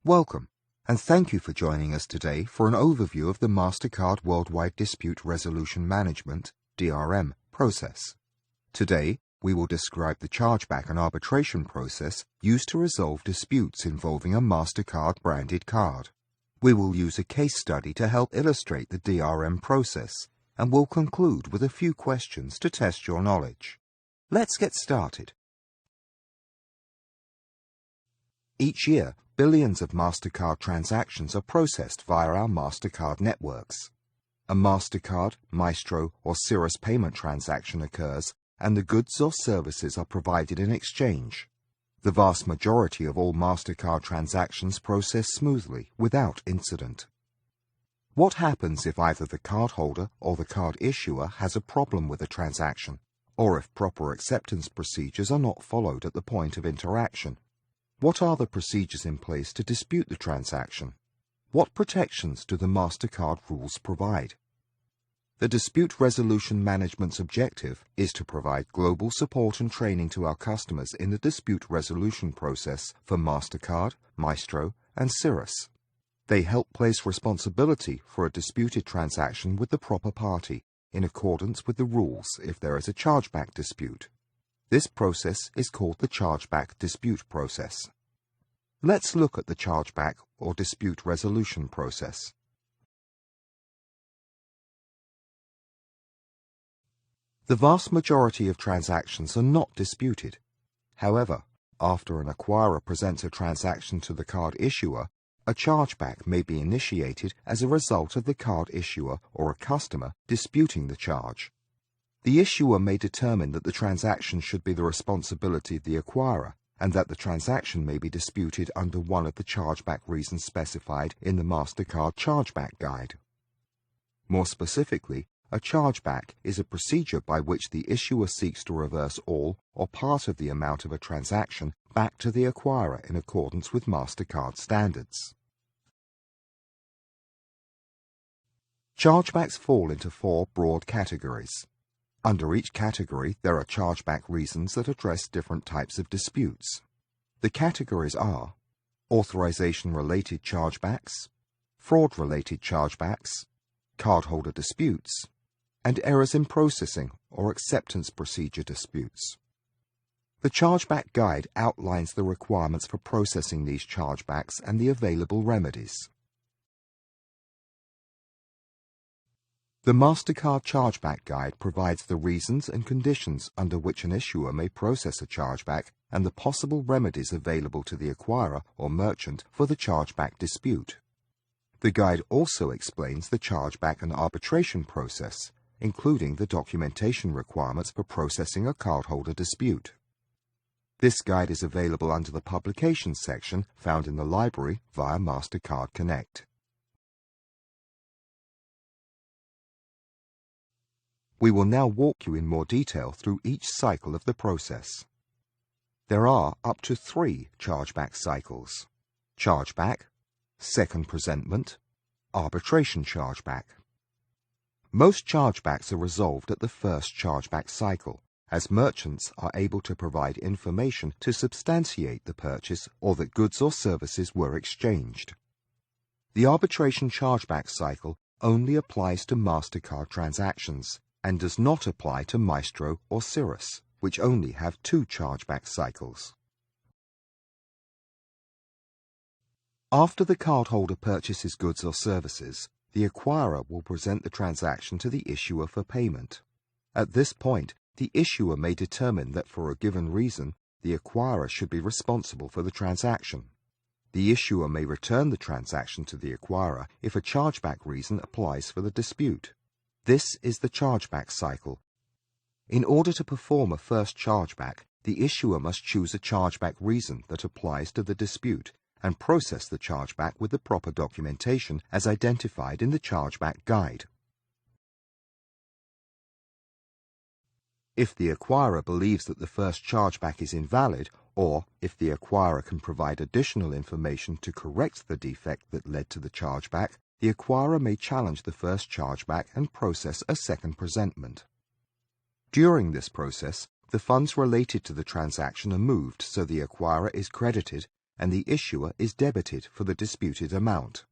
Welcome, and thank you for joining us today for an overview of the MasterCard Worldwide Dispute Resolution Management (DRM) process. Today, we will describe the chargeback and arbitration process used to resolve disputes involving a MasterCard branded card. We will use a case study to help illustrate the DRM process, and will conclude with a few questions to test your knowledge. Let's get started. Each year, billions of MasterCard transactions are processed via our MasterCard networks. A MasterCard, Maestro, or Cirrus payment transaction occurs, and the goods or services are provided in exchange. The vast majority of all MasterCard transactions process smoothly, without incident. What happens if either the cardholder or the card issuer has a problem with a transaction, or if proper acceptance procedures are not followed at the point of interaction? What are the procedures in place to dispute the transaction? What protections do the MasterCard rules provide? The Dispute Resolution Management's objective is to provide global support and training to our customers in the dispute resolution process for MasterCard, Maestro, and Cirrus. They help place responsibility for a disputed transaction with the proper party, in accordance with the rules if there is a chargeback dispute. This process is called the Chargeback Dispute Process. Let's look at the chargeback or dispute resolution process. The vast majority of transactions are not disputed. However, after an acquirer presents a transaction to the card issuer, a chargeback may be initiated as a result of the card issuer or a customer disputing the charge. The issuer may determine that the transaction should be the responsibility of the acquirer, and that the transaction may be disputed under one of the chargeback reasons specified in the MasterCard Chargeback Guide. More specifically, a chargeback is a procedure by which the issuer seeks to reverse all or part of the amount of a transaction back to the acquirer in accordance with MasterCard standards. Chargebacks fall into four broad categories. Under each category, there are chargeback reasons that address different types of disputes. The categories are authorization-related chargebacks, fraud-related chargebacks, cardholder disputes, and errors in processing or acceptance procedure disputes. The Chargeback Guide outlines the requirements for processing these chargebacks and the available remedies. The MasterCard Chargeback Guide provides the reasons and conditions under which an issuer may process a chargeback and the possible remedies available to the acquirer or merchant for the chargeback dispute. The guide also explains the chargeback and arbitration process, including the documentation requirements for processing a cardholder dispute. This guide is available under the Publications section found in the library via MasterCard Connect. We will now walk you in more detail through each cycle of the process. There are up to 3 chargeback cycles: chargeback, second presentment, arbitration chargeback. Most chargebacks are resolved at the first chargeback cycle, as merchants are able to provide information to substantiate the purchase or that goods or services were exchanged. The arbitration chargeback cycle only applies to MasterCard transactions, and does not apply to Maestro or Cirrus, which only have 2 chargeback cycles. After the cardholder purchases goods or services, the acquirer will present the transaction to the issuer for payment. At this point, the issuer may determine that for a given reason, the acquirer should be responsible for the transaction. The issuer may return the transaction to the acquirer if a chargeback reason applies for the dispute. This is the chargeback cycle. In order to perform a first chargeback, the issuer must choose a chargeback reason that applies to the dispute and process the chargeback with the proper documentation as identified in the Chargeback Guide. If the acquirer believes that the first chargeback is invalid, or if the acquirer can provide additional information to correct the defect that led to the chargeback, the acquirer may challenge the first chargeback and process a second presentment. During this process, the funds related to the transaction are moved so the acquirer is credited and the issuer is debited for the disputed amount.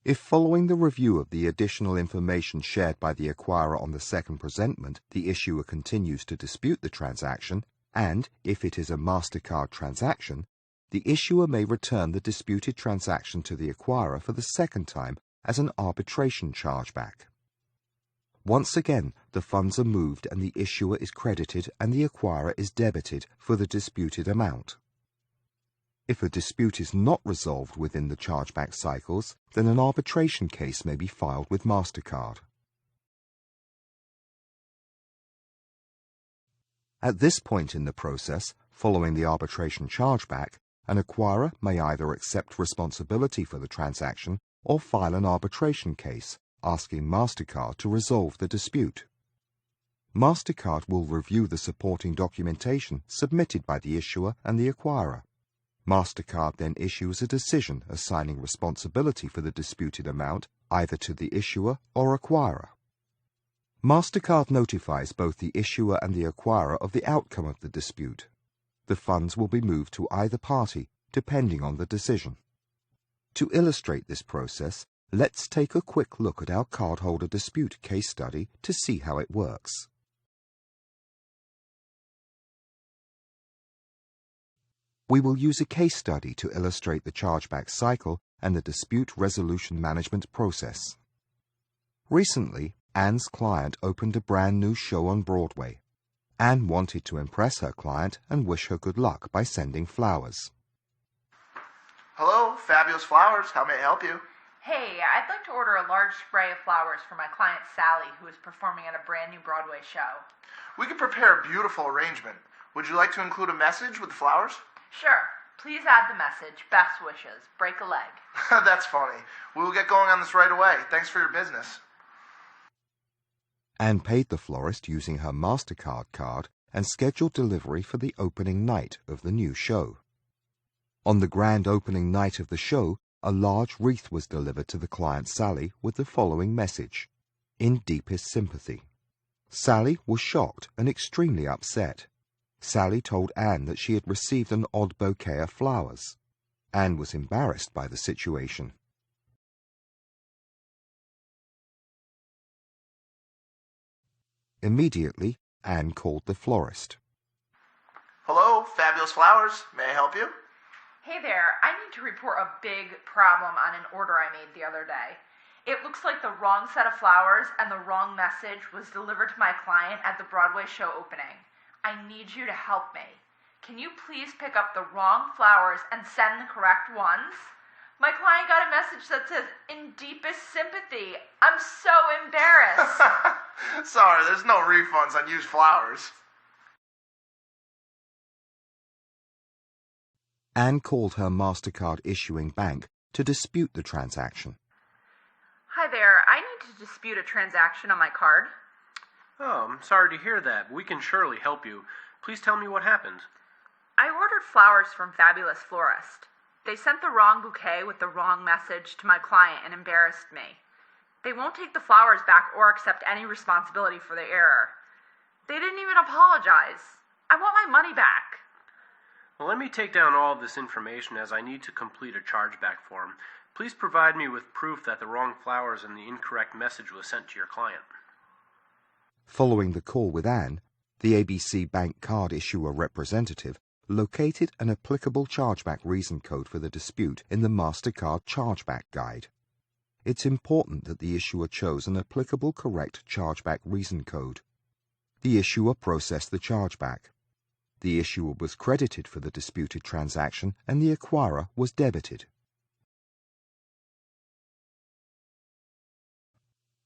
If following the review of the additional information shared by the acquirer on the second presentment, the issuer continues to dispute the transaction, and if it is a MasterCard transaction, the issuer may return the disputed transaction to the acquirer for the second time as an arbitration chargeback. Once again, the funds are moved and the issuer is credited and the acquirer is debited for the disputed amount. If a dispute is not resolved within the chargeback cycles, then an arbitration case may be filed with MasterCard. At this point in the process, following the arbitration chargeback, an acquirer may either accept responsibility for the transaction or file an arbitration case, asking MasterCard to resolve the dispute. MasterCard will review the supporting documentation submitted by the issuer and the acquirer. MasterCard then issues a decision assigning responsibility for the disputed amount either to the issuer or acquirer. MasterCard notifies both the issuer and the acquirer of the outcome of the dispute. The funds will be moved to either party, depending on the decision. To illustrate this process, let's take a quick look at our cardholder dispute case study to see how it works. We will use a case study to illustrate the chargeback cycle and the dispute resolution management process. Recently, Anne's client opened a brand new show on Broadway. Anne wanted to impress her client and wish her good luck by sending flowers. Hello, Fabulous Flowers. How may I help you? Hey, I'd like to order a large spray of flowers for my client Sally, who is performing at a brand new Broadway show. We could prepare a beautiful arrangement. Would you like to include a message with the flowers? Sure. Please add the message, best wishes, break a leg. That's funny. We will get going on this right away. Thanks for your business. Anne paid the florist using her MasterCard card and scheduled delivery for the opening night of the new show. On the grand opening night of the show, a large wreath was delivered to the client Sally with the following message: "In deepest sympathy." Sally was shocked and extremely upset. Sally told Anne that she had received an odd bouquet of flowers. Anne was embarrassed by the situation. Immediately, Anne called the florist. Hello, Fabulous Flowers. May I help you? Hey there, I need to report a big problem on an order I made the other day. It looks like the wrong set of flowers and the wrong message was delivered to my client at the Broadway show opening. I need you to help me. Can you please pick up the wrong flowers and send the correct ones? My client got a message that says, "In deepest sympathy." I'm so embarrassed. Sorry, there's no refunds on used flowers. Anne called her MasterCard issuing bank to dispute the transaction. Hi there, I need to dispute a transaction on my card. Oh, I'm sorry to hear that. We can surely help you. Please tell me what happened. I ordered flowers from Fabulous Florist. They sent the wrong bouquet with the wrong message to my client and embarrassed me. They won't take the flowers back or accept any responsibility for the error. They didn't even apologize. I want my money back. Well, let me take down all of this information as I need to complete a chargeback form. Please provide me with proof that the wrong flowers and the incorrect message was sent to your client. Following the call with Anne, the ABC Bank card issuer representative located an applicable chargeback reason code for the dispute in the MasterCard Chargeback Guide. It's important that the issuer chose an applicable correct chargeback reason code. The issuer processed the chargeback. The issuer was credited for the disputed transaction and the acquirer was debited.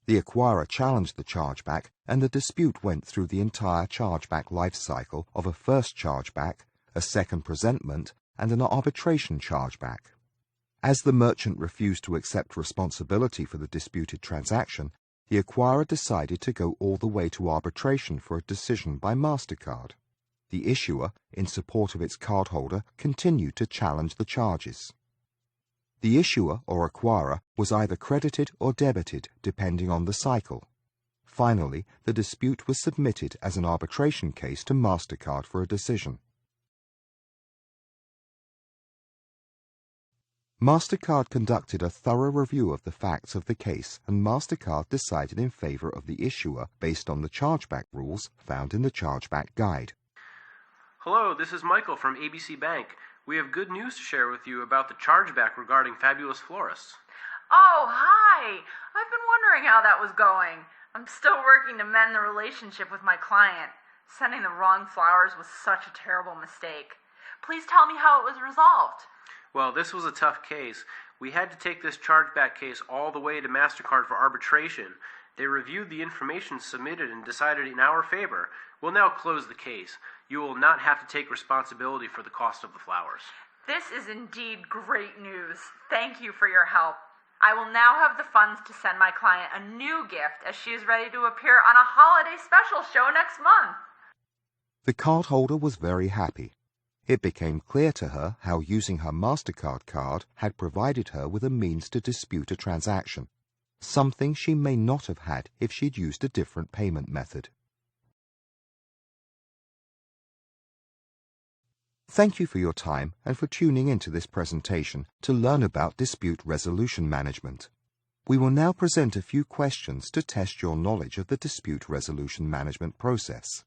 The acquirer challenged the chargeback and the dispute went through the entire chargeback life cycle of a first chargeback, a second presentment, and an arbitration chargeback. As the merchant refused to accept responsibility for the disputed transaction, the acquirer decided to go all the way to arbitration for a decision by MasterCard. The issuer, in support of its cardholder, continued to challenge the charges. The issuer or acquirer was either credited or debited depending on the cycle. Finally, the dispute was submitted as an arbitration case to MasterCard for a decision. MasterCard conducted a thorough review of the facts of the case, and MasterCard decided in favor of the issuer based on the chargeback rules found in the Chargeback Guide. Hello, this is Michael from ABC Bank. We have good news to share with you about the chargeback regarding Fabulous Florists. Oh, hi! I've been wondering how that was going. I'm still working to mend the relationship with my client. Sending the wrong flowers was such a terrible mistake. Please tell me how it was resolved. Well, this was a tough case. We had to take this chargeback case all the way to MasterCard for arbitration. They reviewed the information submitted and decided in our favor. We'll now close the case. You will not have to take responsibility for the cost of the flowers. This is indeed great news. Thank you for your help. I will now have the funds to send my client a new gift as she is ready to appear on a holiday special show next month. The cardholder was very happy. It became clear to her how using her MasterCard card had provided her with a means to dispute a transaction, something she may not have had if she'd used a different payment method. Thank you for your time and for tuning into this presentation to learn about dispute resolution management. We will now present a few questions to test your knowledge of the dispute resolution management process.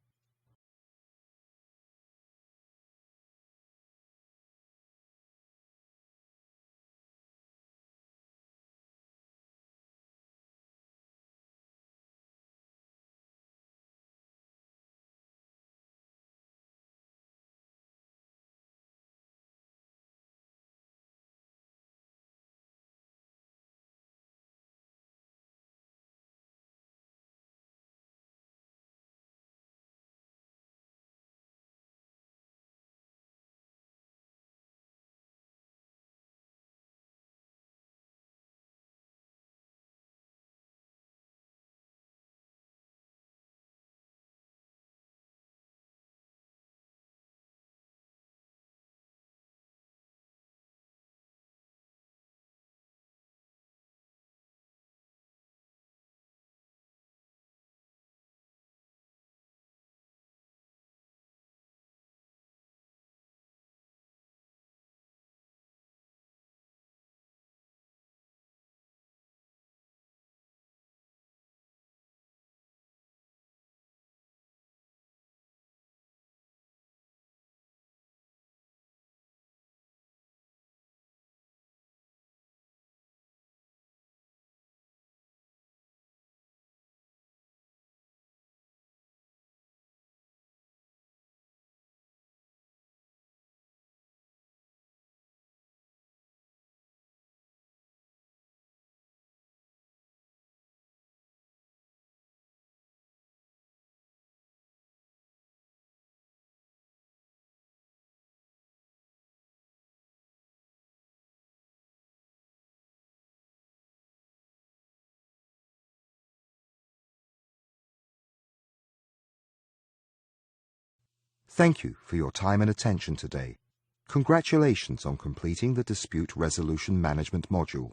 Thank you for your time and attention today. Congratulations on completing the Dispute Resolution Management module.